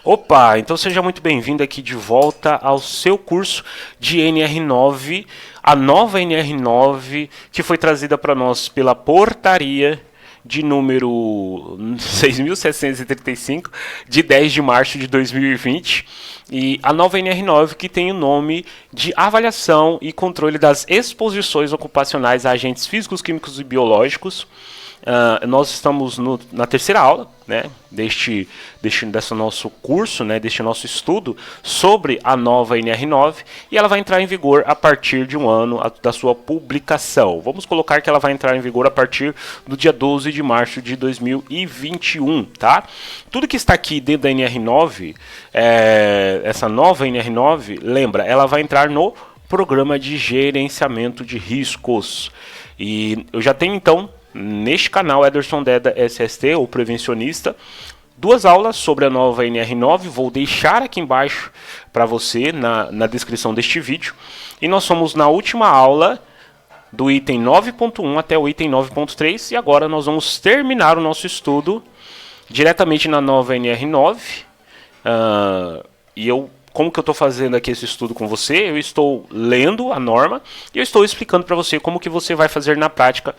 Opa, então seja muito bem-vindo aqui de volta ao seu curso de NR9, a nova NR9 que foi trazida para nós pela portaria de número 6.735, de 10 de março de 2020, e a nova NR9 que tem o nome de Avaliação e Controle das Exposições Ocupacionais a Agentes Físicos, Químicos e Biológicos. Nós estamos na terceira aula, né, desse nosso curso, né, deste nosso estudo sobre a nova NR9, e ela vai entrar em vigor a partir de um ano da sua publicação. Vamos colocar que ela vai entrar em vigor a partir do dia 12 de março de 2021, tá? Tudo que está aqui dentro da NR9, essa nova NR9, lembra, ela vai entrar no Programa de Gerenciamento de Riscos. E eu já tenho, então, neste canal Ederson Deda SST, ou Prevencionista, duas aulas sobre a nova NR9, vou deixar aqui embaixo para você na descrição deste vídeo. E nós somos na última aula do item 9.1 até o item 9.3, e agora nós vamos terminar o nosso estudo diretamente na nova NR9. Como que eu estou fazendo aqui esse estudo com você? Eu estou lendo a norma e eu estou explicando para você como que você vai fazer na prática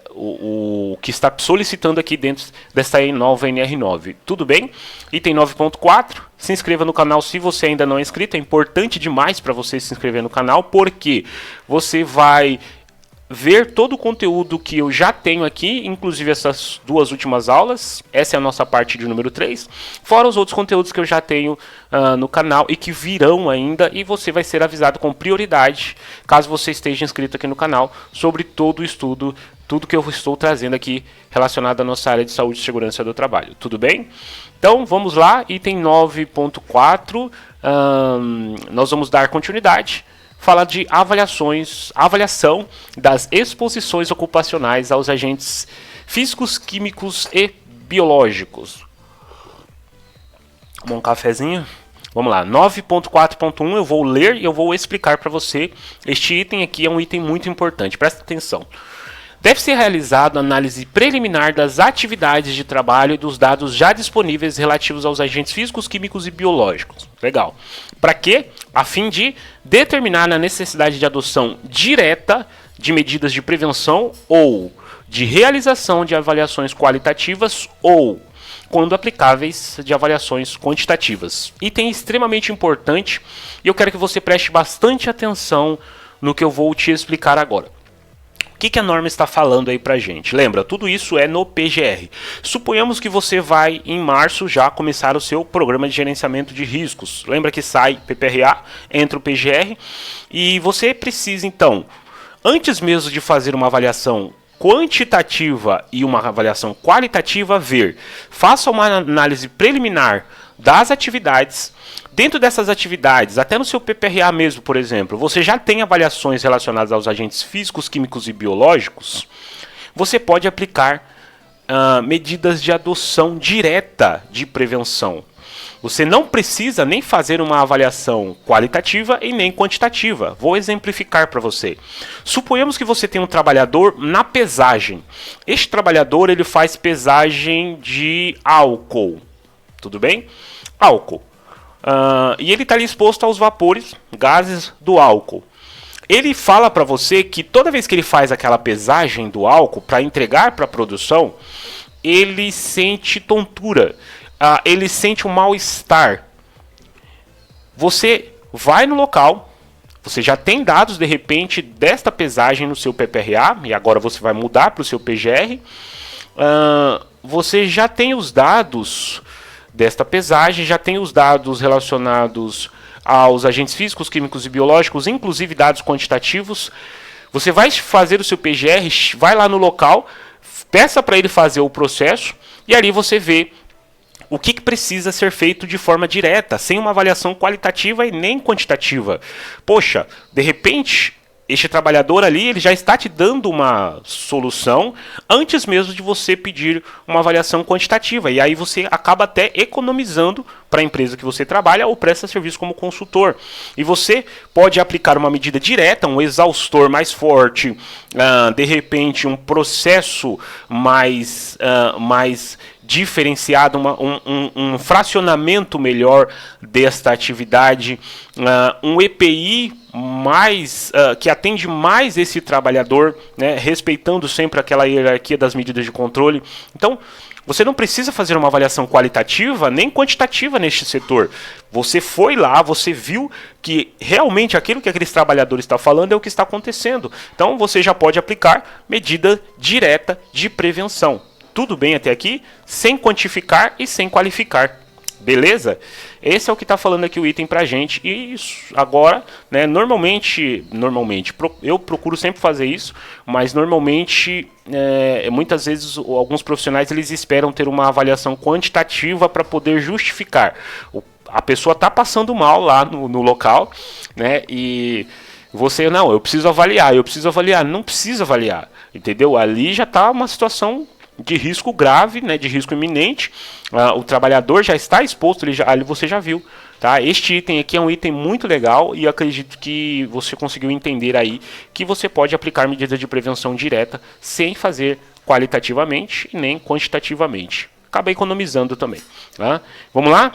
o que está solicitando aqui dentro desta nova NR9. Tudo bem? Item 9.4, se inscreva no canal se você ainda não é inscrito. É importante demais para você se inscrever no canal, porque você vai ver todo o conteúdo que eu já tenho aqui, inclusive essas duas últimas aulas. Essa é a nossa parte de número 3, fora os outros conteúdos que eu já tenho no canal e que virão ainda, e você vai ser avisado com prioridade, caso você esteja inscrito aqui no canal, sobre todo o estudo, tudo que eu estou trazendo aqui relacionado à nossa área de saúde e segurança do trabalho. Tudo bem? Então vamos lá, item 9.4, nós vamos dar continuidade. Fala de avaliação das exposições ocupacionais aos agentes físicos, químicos e biológicos. Um cafezinho? Vamos lá, 9.4.1 eu vou ler e eu vou explicar para você. Este item aqui é um item muito importante, presta atenção. Deve ser realizada análise preliminar das atividades de trabalho e dos dados já disponíveis relativos aos agentes físicos, químicos e biológicos. Legal. Para quê? A fim de determinar a necessidade de adoção direta de medidas de prevenção ou de realização de avaliações qualitativas ou, quando aplicáveis, de avaliações quantitativas. Item extremamente importante, e eu quero que você preste bastante atenção no que eu vou te explicar agora. O que a norma está falando aí pra gente? Lembra, tudo isso é no PGR. Suponhamos que você vai, em março, já começar o seu programa de gerenciamento de riscos. Lembra que sai PPRA, entra o PGR, e você precisa, então, antes mesmo de fazer uma avaliação quantitativa e uma avaliação qualitativa, faça uma análise preliminar das atividades. Dentro dessas atividades, até no seu PPRA mesmo, por exemplo, você já tem avaliações relacionadas aos agentes físicos, químicos e biológicos. Você pode aplicar medidas de adoção direta de prevenção. Você não precisa nem fazer uma avaliação qualitativa e nem quantitativa. Vou exemplificar para você. Suponhamos que você tem um trabalhador na pesagem. Este trabalhador ele faz pesagem de álcool. Tudo bem? Álcool. E ele está ali exposto aos vapores, gases do álcool. Ele fala para você que toda vez que ele faz aquela pesagem do álcool para entregar para a produção, ele sente tontura, ele sente um mal-estar. Você vai no local, você já tem dados de repente desta pesagem no seu PPRA, e agora você vai mudar para o seu PGR. Você já tem os dados desta pesagem, já tem os dados relacionados aos agentes físicos, químicos e biológicos, inclusive dados quantitativos. Você vai fazer o seu PGR, vai lá no local, peça para ele fazer o processo, e ali você vê o que precisa ser feito de forma direta, sem uma avaliação qualitativa e nem quantitativa. Poxa, de repente, este trabalhador ali, ele já está te dando uma solução antes mesmo de você pedir uma avaliação quantitativa. E aí você acaba até economizando para a empresa que você trabalha ou presta serviço como consultor. E você pode aplicar uma medida direta, um exaustor mais forte, de repente um processo mais diferenciado, um fracionamento melhor desta atividade, um EPI que atende mais esse trabalhador, né, respeitando sempre aquela hierarquia das medidas de controle. Então, você não precisa fazer uma avaliação qualitativa nem quantitativa neste setor. Você foi lá, você viu que realmente aquilo que aqueles trabalhadores estão falando é o que está acontecendo. Então você já pode aplicar medida direta de prevenção. Tudo bem até aqui? Sem quantificar e sem qualificar. Beleza? Esse é o que está falando aqui o item pra gente. E isso, agora, né, normalmente eu procuro sempre fazer isso, mas normalmente, muitas vezes, alguns profissionais eles esperam ter uma avaliação quantitativa para poder justificar. A pessoa está passando mal lá no local, né, e você, não, eu preciso avaliar. Não precisa avaliar, entendeu? Ali já está uma situação de risco grave, né, de risco iminente. O trabalhador já está exposto, ali você já viu, tá? Este item aqui é um item muito legal e acredito que você conseguiu entender aí que você pode aplicar medidas de prevenção direta sem fazer qualitativamente e nem quantitativamente. Acabei economizando também, tá? Vamos lá?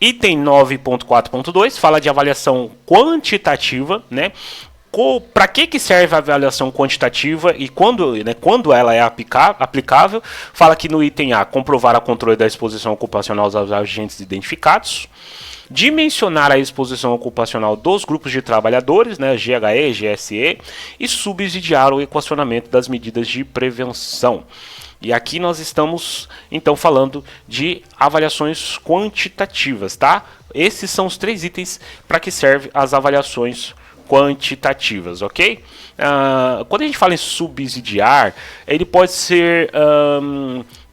Item 9.4.2 fala de avaliação quantitativa, né? Para que serve a avaliação quantitativa e quando ela é aplicável? Fala aqui no item A, comprovar o controle da exposição ocupacional aos agentes identificados, dimensionar a exposição ocupacional dos grupos de trabalhadores, né, GHE, GSE, e subsidiar o equacionamento das medidas de prevenção. E aqui nós estamos, então, falando de avaliações quantitativas, tá? Esses são os 3 itens para que servem as avaliações quantitativas, ok? Quando a gente fala em subsidiar, ele pode ser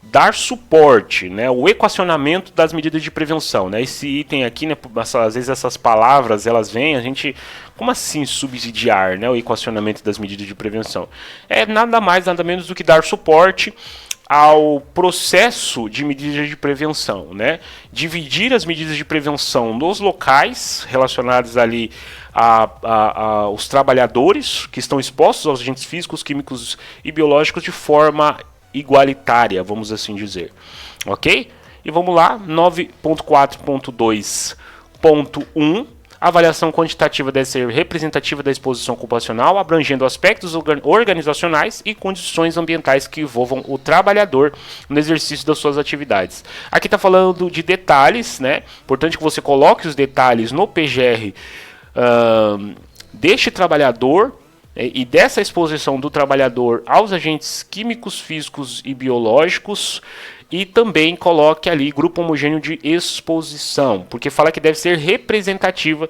dar suporte, né? O equacionamento das medidas de prevenção, né? Esse item aqui, né? Às vezes essas palavras elas vêm, a gente, como assim subsidiar, né? O equacionamento das medidas de prevenção é nada mais, nada menos do que dar suporte ao processo de medidas de prevenção, né? Dividir as medidas de prevenção nos locais relacionados ali aos trabalhadores que estão expostos aos agentes físicos, químicos e biológicos de forma igualitária, vamos assim dizer, ok? E vamos lá, 9.4.2.1. A avaliação quantitativa deve ser representativa da exposição ocupacional, abrangendo aspectos organizacionais e condições ambientais que envolvam o trabalhador no exercício das suas atividades. Aqui está falando de detalhes, né? Importante que você coloque os detalhes no PGR deste trabalhador e dessa exposição do trabalhador aos agentes químicos, físicos e biológicos. E também coloque ali grupo homogêneo de exposição, porque fala que deve ser representativa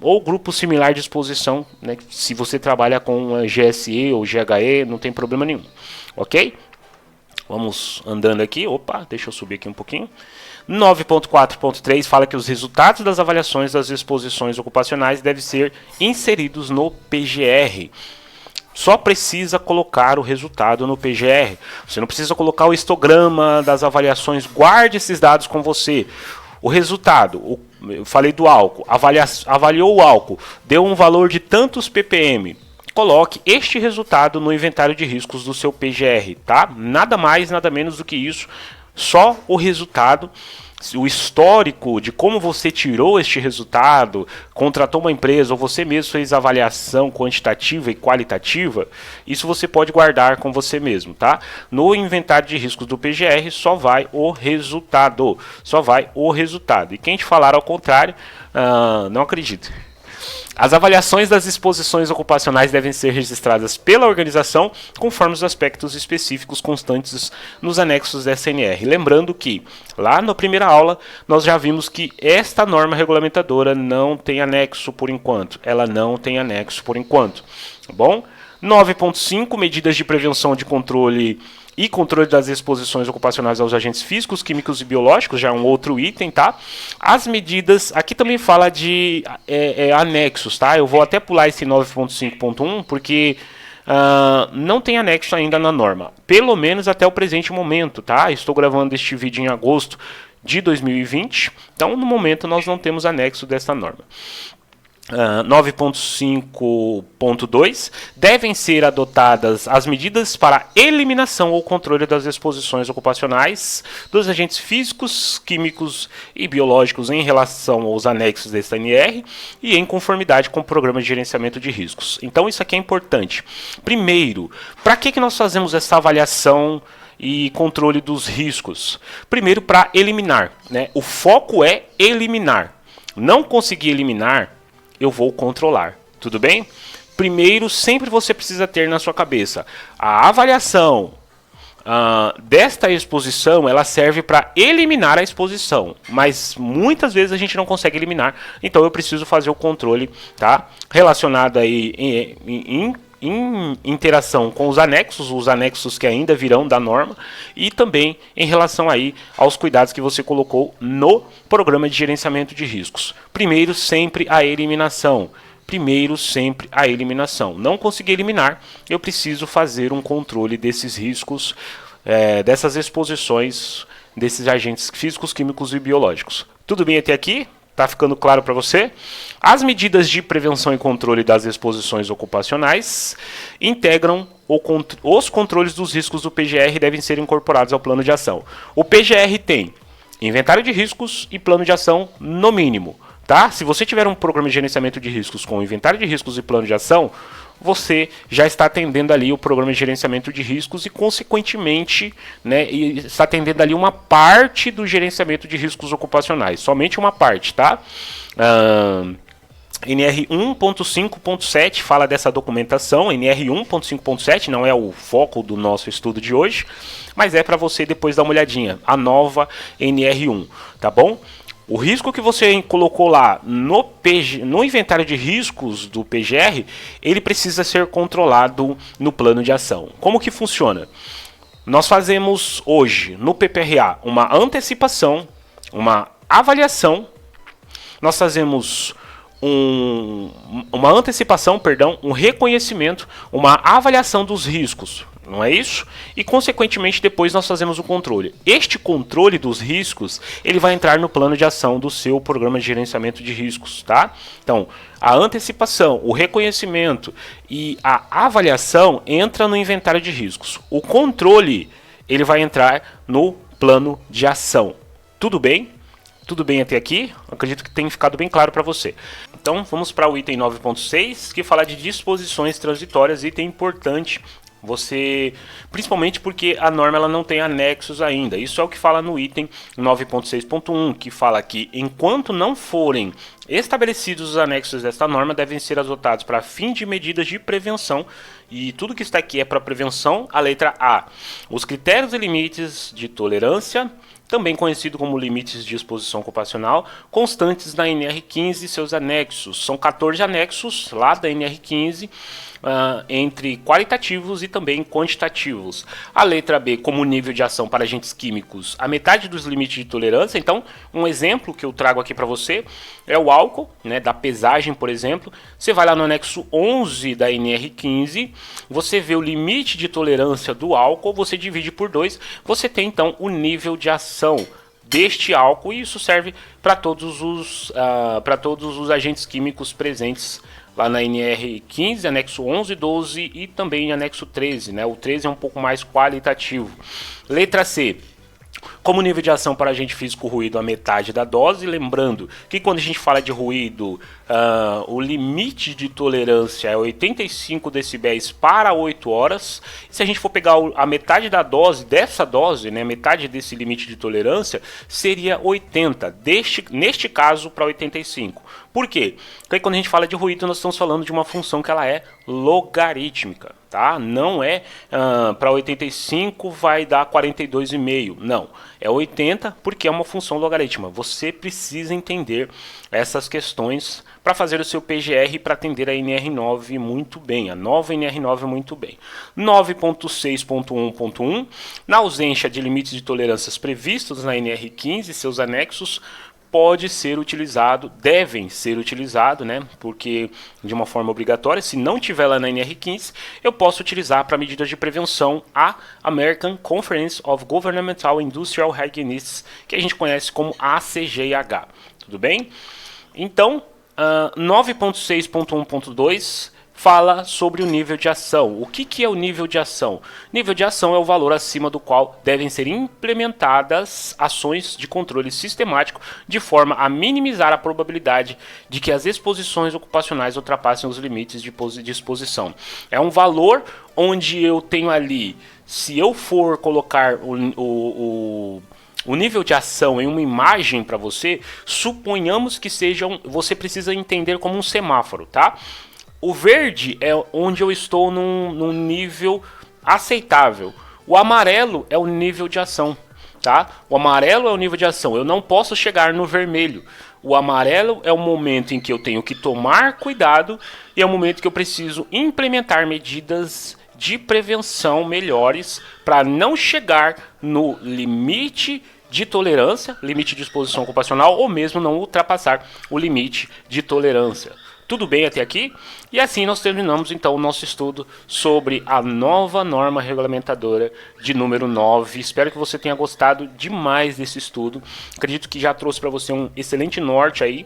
ou grupo similar de exposição, né? Se você trabalha com GSE ou GHE, não tem problema nenhum, ok? Vamos andando aqui, deixa eu subir aqui um pouquinho. 9.4.3 fala que os resultados das avaliações das exposições ocupacionais devem ser inseridos no PGR. Só precisa colocar o resultado no PGR. Você não precisa colocar o histograma das avaliações. Guarde esses dados com você. O resultado, eu falei do álcool, avaliou o álcool, deu um valor de tantos ppm. Coloque este resultado no inventário de riscos do seu PGR, tá? Nada mais, nada menos do que isso. Só o resultado, o histórico de como você tirou este resultado, contratou uma empresa ou você mesmo fez avaliação quantitativa e qualitativa, isso você pode guardar com você mesmo, tá? No inventário de riscos do PGR só vai o resultado, E quem te falar ao contrário, não acredita. As avaliações das exposições ocupacionais devem ser registradas pela organização conforme os aspectos específicos constantes nos anexos da SNR. Lembrando que, lá na primeira aula, nós já vimos que esta norma regulamentadora não tem anexo por enquanto. Tá bom? 9.5, medidas de prevenção de controle e controle das exposições ocupacionais aos agentes físicos, químicos e biológicos, já é um outro item, tá? As medidas, aqui também fala de anexos, tá? Eu vou até pular esse 9.5.1, porque não tem anexo ainda na norma, pelo menos até o presente momento, tá? Estou gravando este vídeo em agosto de 2020, então no momento nós não temos anexo dessa norma. 9.5.2 devem ser adotadas as medidas para eliminação ou controle das exposições ocupacionais dos agentes físicos, químicos e biológicos em relação aos anexos desta NR e em conformidade com o programa de gerenciamento de riscos. Então isso aqui é importante. Primeiro, para que nós fazemos essa avaliação e controle dos riscos? Primeiro, para eliminar, né? O foco é eliminar. Não conseguir eliminar, eu vou controlar, tudo bem? Primeiro, sempre você precisa ter na sua cabeça a avaliação desta exposição, ela serve para eliminar a exposição, mas muitas vezes a gente não consegue eliminar, então eu preciso fazer o controle, tá? Relacionado aí em interação com os anexos que ainda virão da norma, e também em relação aí aos cuidados que você colocou no programa de gerenciamento de riscos. Primeiro, sempre a eliminação. Não conseguir eliminar, eu preciso fazer um controle desses riscos, dessas exposições desses agentes físicos, químicos e biológicos. Tudo bem até aqui? Tá ficando claro para você? As medidas de prevenção e controle das exposições ocupacionais integram os controles dos riscos do PGR e devem ser incorporados ao plano de ação. O PGR tem inventário de riscos e plano de ação no mínimo, tá? Se você tiver um programa de gerenciamento de riscos com inventário de riscos e plano de ação, você já está atendendo ali o programa de gerenciamento de riscos e, consequentemente, né, está atendendo ali uma parte do gerenciamento de riscos ocupacionais, somente uma parte, tá? NR 1.5.7 fala dessa documentação. NR 1.5.7 não é o foco do nosso estudo de hoje, mas é para você depois dar uma olhadinha, a nova NR1, tá bom? O risco que você colocou lá no inventário de riscos do PGR, ele precisa ser controlado no plano de ação. Como que funciona? Nós fazemos hoje no PPRA uma antecipação, uma avaliação, nós fazemos uma antecipação, um reconhecimento, uma avaliação dos riscos, não é isso? E, consequentemente, depois nós fazemos o controle. Este controle dos riscos, ele vai entrar no plano de ação do seu programa de gerenciamento de riscos, tá? Então, a antecipação, o reconhecimento e a avaliação entra no inventário de riscos. O controle, ele vai entrar no plano de ação. Tudo bem? Tudo bem até aqui? Acredito que tenha ficado bem claro para você. Então, vamos para o item 9.6, que fala de disposições transitórias, item importante. Você, principalmente porque a norma ela não tem anexos ainda. Isso é o que fala no item 9.6.1, que fala que enquanto não forem estabelecidos os anexos desta norma, devem ser adotados para fim de medidas de prevenção. E tudo que está aqui é para prevenção. A letra A, os critérios e limites de tolerância, também conhecido como limites de exposição ocupacional, constantes na NR15 e seus anexos. São 14 anexos lá da NR15, entre qualitativos e também quantitativos. A letra B, como nível de ação para agentes químicos, a metade dos limites de tolerância. Então, um exemplo que eu trago aqui para você é o álcool, né, da pesagem, por exemplo. Você vai lá no anexo 11 da NR15, você vê o limite de tolerância do álcool, você divide por 2, você tem então o nível de ação deste álcool, e isso serve para todos os agentes químicos presentes lá na NR15, anexo 11, 12 e também anexo 13, né? O 13 é um pouco mais qualitativo. Letra C, como nível de ação para agente físico ruído, a metade da dose. Lembrando que quando a gente fala de ruído, o limite de tolerância é 85 decibéis para 8 horas. Se a gente for pegar a metade da dose, dessa dose, né, metade desse limite de tolerância, seria 80, neste caso para 85. Por quê? Porque quando a gente fala de ruído, nós estamos falando de uma função que ela é logarítmica, tá? Não é para 85 vai dar 42,5, não. É 80 porque é uma função logarítmica. Você precisa entender essas questões para fazer o seu PGR e para atender a NR9 muito bem, a nova NR9 muito bem. 9.6.1.1, na ausência de limites de tolerâncias previstos na NR15 e seus anexos, pode ser utilizado, devem ser utilizado, né? Porque de uma forma obrigatória, se não tiver lá na NR15, eu posso utilizar para medidas de prevenção a American Conference of Governmental Industrial Hygienists, que a gente conhece como ACGH. Tudo bem? Então, 9.6.1.2 fala sobre o nível de ação. O que é o nível de ação? Nível de ação é o valor acima do qual devem ser implementadas ações de controle sistemático de forma a minimizar a probabilidade de que as exposições ocupacionais ultrapassem os limites de exposição. É um valor onde eu tenho ali, se eu for colocar o nível de ação em uma imagem para você, suponhamos que você precisa entender como um semáforo, tá? O verde é onde eu estou num nível aceitável. O amarelo é o nível de ação, tá? O amarelo é o nível de ação. Eu não posso chegar no vermelho. O amarelo é o momento em que eu tenho que tomar cuidado e é o momento que eu preciso implementar medidas de prevenção melhores para não chegar no limite de tolerância, limite de exposição ocupacional, ou mesmo não ultrapassar o limite de tolerância. Tudo bem até aqui? E assim nós terminamos então o nosso estudo sobre a nova norma regulamentadora de número 9. Espero que você tenha gostado demais desse estudo. Acredito que já trouxe para você um excelente norte aí.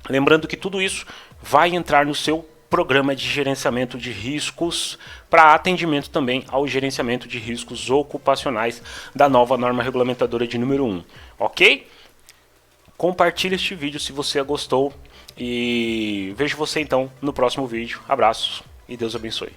Lembrando que tudo isso vai entrar no seu programa de gerenciamento de riscos para atendimento também ao gerenciamento de riscos ocupacionais da nova norma regulamentadora de número 1. Ok? Compartilhe este vídeo se você gostou. E vejo você então no próximo vídeo. Abraços e Deus abençoe.